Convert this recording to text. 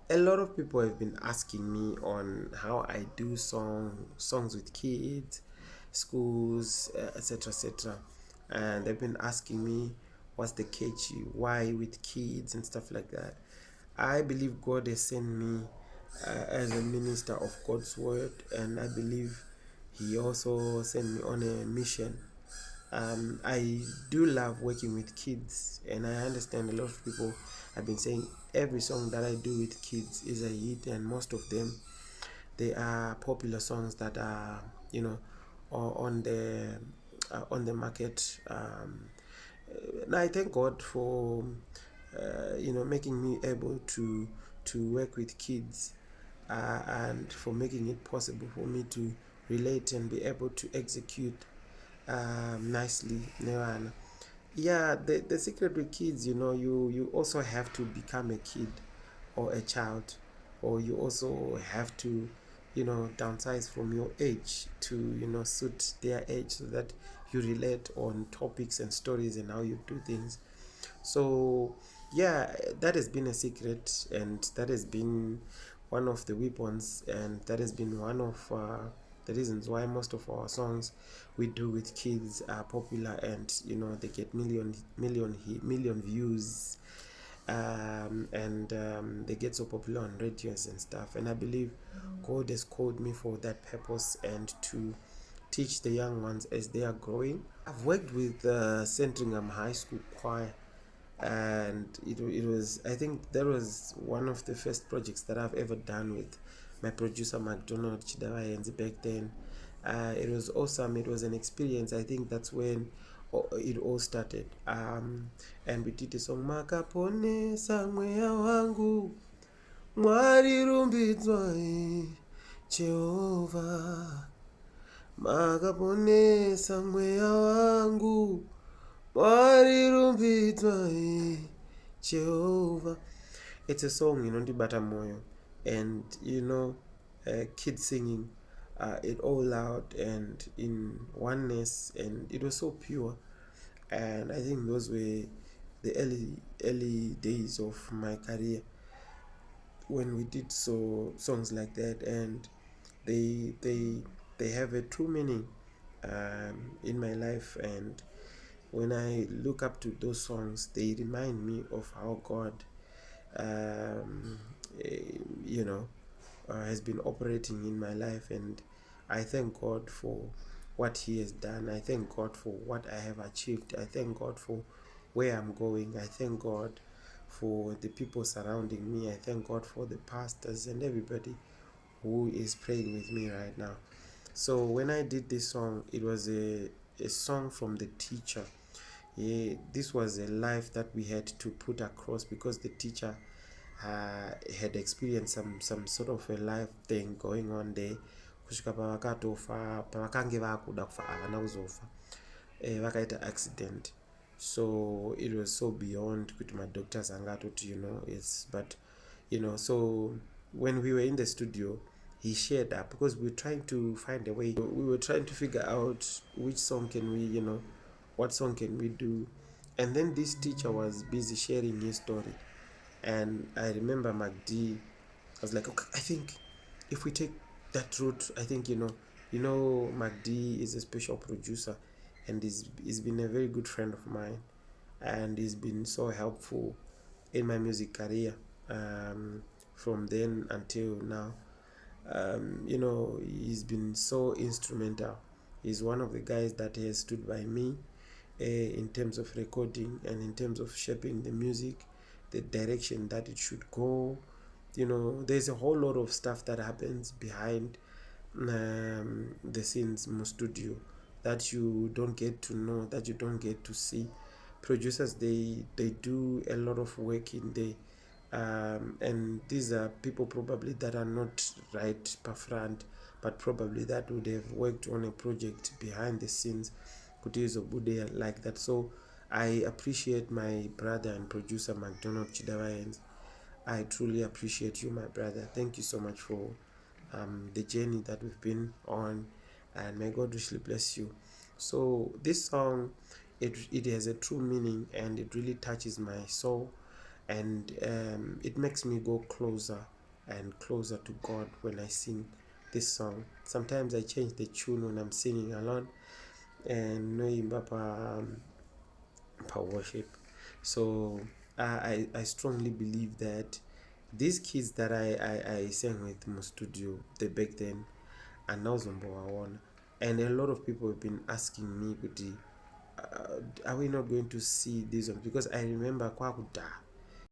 A lot of people have been asking me on how I do songs with kids, schools, etc., etc. And they've been asking me what's the catchy, why with kids and stuff like that. I believe God has sent me as a minister of God's word, and I believe He also sent me on a mission. I do love working with kids, and I understand a lot of people have been saying every song that I do with kids is a hit, and most of them they are popular songs that are on the market. And I thank God for making me able to work with kids, and for making it possible for me to relate and be able to execute nicely. Yeah, the secret with kids, you also have to become a kid or a child, or you also have to downsize from your age to suit their age, so that you relate on topics and stories and how you do things. So yeah, that has been a secret, and that has been one of the weapons, and that has been one of the reasons why most of our songs we do with kids are popular, and they get million views, and they get so popular on radios and stuff. And I believe God has called me for that purpose, and to teach the young ones as they are growing. I've worked with Sandringham High School Choir, and it was, I think that was one of the first projects that I've ever done with my producer McDonald Chidawayenzi back then. It was awesome. It was an experience. I think that's when it all started. And we did the song Makaponesa Mweya wangu, Mwari rumbidzwa Jehovah. Makaponesa Mweya wangu, Mwari rumbidzwa Jehovah. It's a song, Ndibata Moyo, and kids singing it all loud and in oneness, and it was so pure. And I think those were the early days of my career when we did songs like that, and they have a true meaning in my life. And when I look up to those songs, they remind me of how God um, eh, has been operating in my life. And I thank God for what He has done. I thank God for what I have achieved. I thank God for where I'm going. I thank God for the people surrounding me. I thank God for the pastors and everybody who is praying with me right now. So when I did this song, it was a song from the teacher. Yeah, this was a life that we had to put across, because the teacher had experienced some sort of a life thing going on there, kusvika pavakatofa, pavakange vakuda kufa havana kuzofa, vakaita accident. So it was so beyond kuti madoctors anga atoti it's, but so when we were in the studio, he shared up, because we were trying to find a way. We were trying to figure out which song can we, what song can we do. And then this teacher was busy sharing his story, and I remember MacD. I was like, okay, I think if we take that route, I think MacD is a special producer, and he's been a very good friend of mine, and he's been so helpful in my music career, from then until now. He's been so instrumental. He's one of the guys that has stood by me in terms of recording and in terms of shaping the music, the direction that it should go. There's a whole lot of stuff that happens behind the scenes in the studio that you don't get to know, that you don't get to see. Producers, they do a lot of work in there, and these are people probably that are not right per front, but probably that would have worked on a project behind the scenes like that. So I appreciate my brother and producer McDonald Chidawayenzi. I truly appreciate you, my brother. Thank you so much for the journey that we've been on, and may God richly bless you. So this song, it has a true meaning, and it really touches my soul, and it makes me go closer and closer to God when I sing this song. Sometimes I change the tune when I'm singing alone and no pa worship. So I strongly believe that these kids that I sang with in the studio, they back then, are now Zombo. And a lot of people have been asking me, are we not going to see this one? Because I remember kwakuda